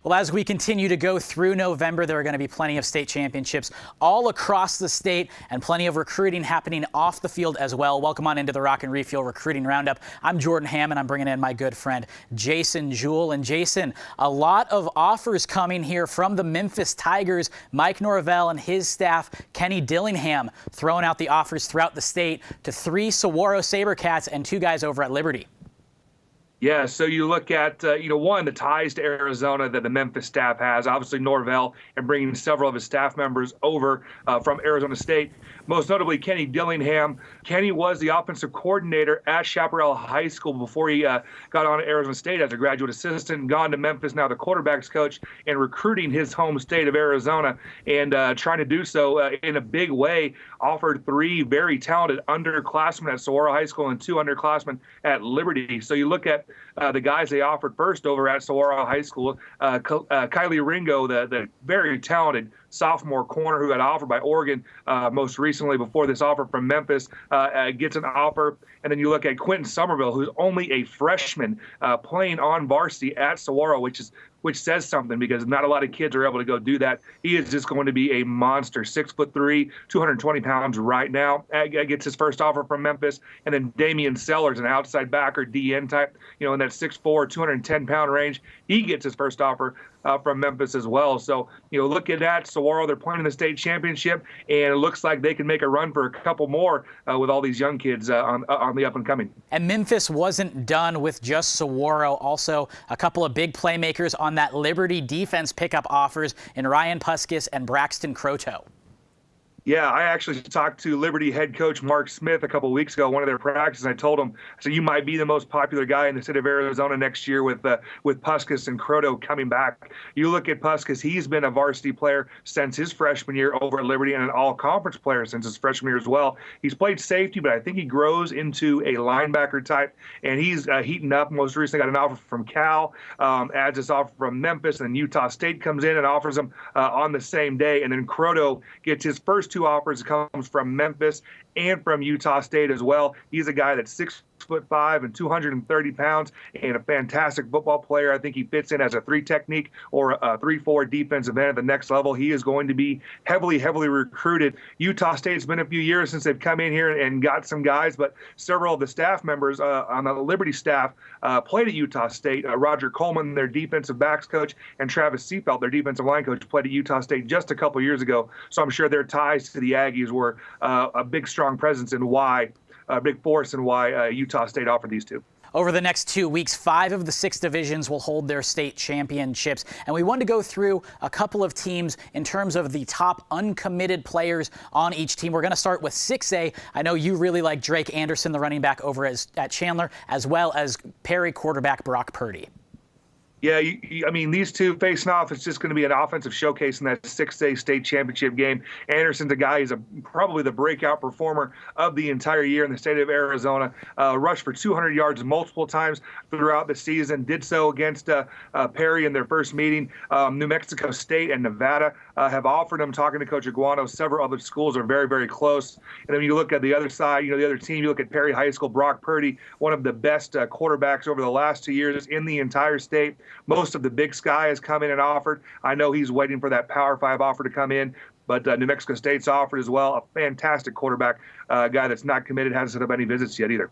Well, as we continue to go through November, there are going to be plenty of state championships all across the state and plenty of recruiting happening off the field as well. Welcome on into the Rock and Refuel Recruiting Roundup. I'm Jordan Hammond. I'm bringing in my good friend Jason Jewell. And Jason, a lot of offers coming here from the Memphis Tigers. Mike Norvell and his staff, Kenny Dillingham, throwing out the offers throughout the state to 3 Saguaro Sabercats and 2 guys over at Liberty. Yeah, so you look at, one, the ties to Arizona that the Memphis staff has, obviously Norvell, and bringing several of his staff members over from Arizona State. Most notably, Kenny Dillingham. Kenny was the offensive coordinator at Chaparral High School before he got on to Arizona State as a graduate assistant, gone to Memphis, now the quarterbacks coach, and recruiting his home state of Arizona, and trying to do so in a big way. Offered 3 very talented underclassmen at Saguaro High School and 2 underclassmen at Liberty. So you look at the guys they offered first over at Saguaro High School, Kylie Ringo, the very talented sophomore corner who got offered by Oregon most recently before this offer from Memphis, gets an offer. And then you look at Quentin Somerville, who's only a freshman playing on varsity at Saguaro, which says something because not a lot of kids are able to go do that. He is just going to be a monster, 6'3", 220 pounds right now. Gets his first offer from Memphis. And then Damian Sellers, an outside backer, DN type, in that 6'4", 210-pound range. He gets his first offer from Memphis as well. So, look at that. Saguaro, they're playing in the state championship, and it looks like they can make a run for a couple more with all these young kids on the up and coming. And Memphis wasn't done with just Saguaro. Also, a couple of big playmakers on that Liberty defense pickup offers in Ryan Puskis and Braxton Croteau. Yeah, I actually talked to Liberty head coach Mark Smith a couple of weeks ago, one of their practices. I told him, I said, you might be the most popular guy in the state of Arizona next year with Puskis and Croteau coming back. You look at Puskis, he's been a varsity player since his freshman year over at Liberty and an all-conference player since his freshman year as well. He's played safety, but I think he grows into a linebacker type, and he's heating up. Most recently got an offer from Cal, adds this offer from Memphis, and Utah State comes in and offers him on the same day. And then Croteau gets his first 2 offers, comes from Memphis and from Utah State as well. He's a guy that's 6'5" and 230 pounds and a fantastic football player. I think he fits in as a 3 technique or a 3-4 defensive end at the next level. He is going to be heavily recruited. Utah State's been a few years since they've come in here and got some guys, but several of the staff members on the Liberty staff played at Utah State. Roger Coleman, their defensive backs coach, and Travis Seafelt, their defensive line coach, played at Utah State just a couple years ago. So I'm sure their ties to the Aggies were a big, strong presence in why, a big force in why Utah State offered these 2. Over the next 2 weeks, 5 of the 6 divisions will hold their state championships. And we wanted to go through a couple of teams in terms of the top uncommitted players on each team. We're going to start with 6A. I know you really like Drake Anderson, the running back over at Chandler, as well as Perry quarterback Brock Purdy. Yeah, I mean, these 2 facing off, it's just going to be an offensive showcase in that 6A state championship game. Anderson's a guy, he's probably the breakout performer of the entire year in the state of Arizona. Rushed for 200 yards multiple times throughout the season. Did so against Perry in their first meeting. New Mexico State and Nevada have offered him, talking to Coach Aguano. Several other schools are very close. And then you look at the other side, the other team, you look at Perry High School, Brock Purdy, one of the best quarterbacks over the last 2 years in the entire state. Most of the Big Sky has come in and offered. I know he's waiting for that Power 5 offer to come in, but New Mexico State's offered as well. A fantastic quarterback, guy that's not committed, hasn't set up any visits yet either.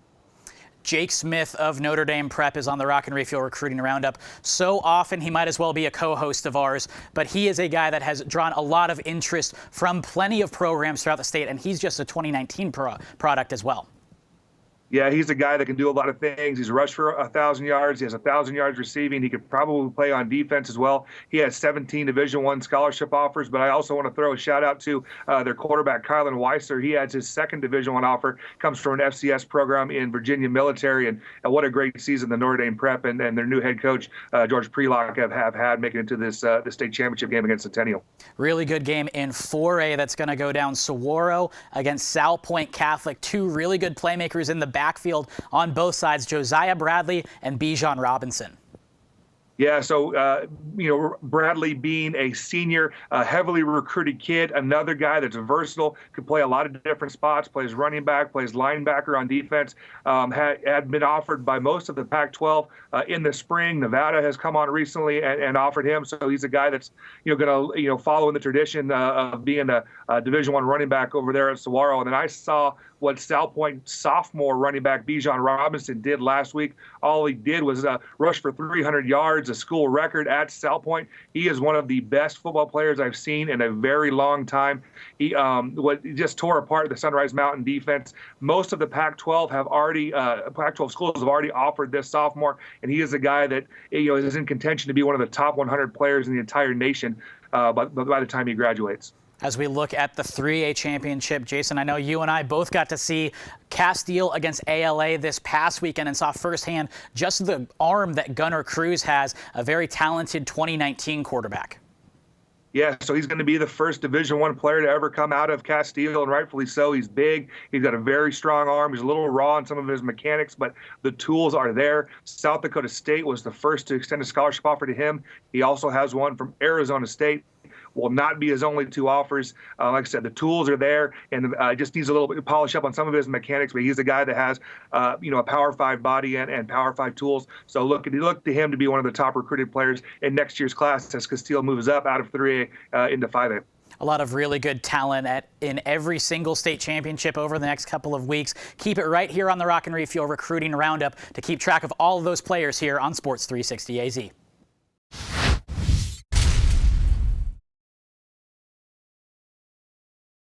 Jake Smith of Notre Dame Prep is on the Rock and Refuel Recruiting Roundup. So often he might as well be a co-host of ours, but he is a guy that has drawn a lot of interest from plenty of programs throughout the state, and he's just a 2019 product as well. Yeah, he's a guy that can do a lot of things. He's rushed for 1,000 yards. He has 1,000 yards receiving. He could probably play on defense as well. He has 17 Division I scholarship offers, but I also want to throw a shout out to their quarterback, Kylan Weiser. He has his 2nd Division I offer, comes from an FCS program in Virginia military, and what a great season the Notre Dame Prep and their new head coach, George Prelock, have had making it to this the state championship game against Centennial. Really good game in 4A that's going to go down. Saguaro against Sal Point Catholic. 2 really good playmakers in the backfield on both sides, Josiah Bradley and Bijan Robinson. Yeah, so Bradley being a senior, heavily recruited kid, another guy that's versatile, could play a lot of different spots, plays running back, plays linebacker on defense, had been offered by most of the Pac-12 in the spring. Nevada has come on recently and offered him, so he's a guy that's going to follow in the tradition of being a Division I running back over there at Saguaro. And then I saw what South Point sophomore running back Bijan Robinson did last week. All he did was rush for 300 yards, a school record at South Point. He is one of the best football players I've seen in a very long time. He just tore apart the Sunrise Mountain defense. Most of the Pac-12 have already, Pac-12 schools have already offered this sophomore, and he is a guy that is in contention to be one of the top 100 players in the entire nation by the time he graduates. As we look at the 3A championship, Jason, I know you and I both got to see Castile against ALA this past weekend and saw firsthand just the arm that Gunnar Cruz has, a very talented 2019 quarterback. Yeah, so he's going to be the first Division I player to ever come out of Castile, and rightfully so. He's big. He's got a very strong arm. He's a little raw in some of his mechanics, but the tools are there. South Dakota State was the first to extend a scholarship offer to him. He also has one from Arizona State. Will not be his only two offers. Like I said, the tools are there, and just needs a little bit of polish up on some of his mechanics. But he's a guy that has, a Power 5 body and Power 5 tools. So look to him to be one of the top recruited players in next year's class as Castile moves up out of 3A into 5A. A lot of really good talent in every single state championship over the next couple of weeks. Keep it right here on the Rock and Refuel Recruiting Roundup to keep track of all of those players here on Sports 360 AZ.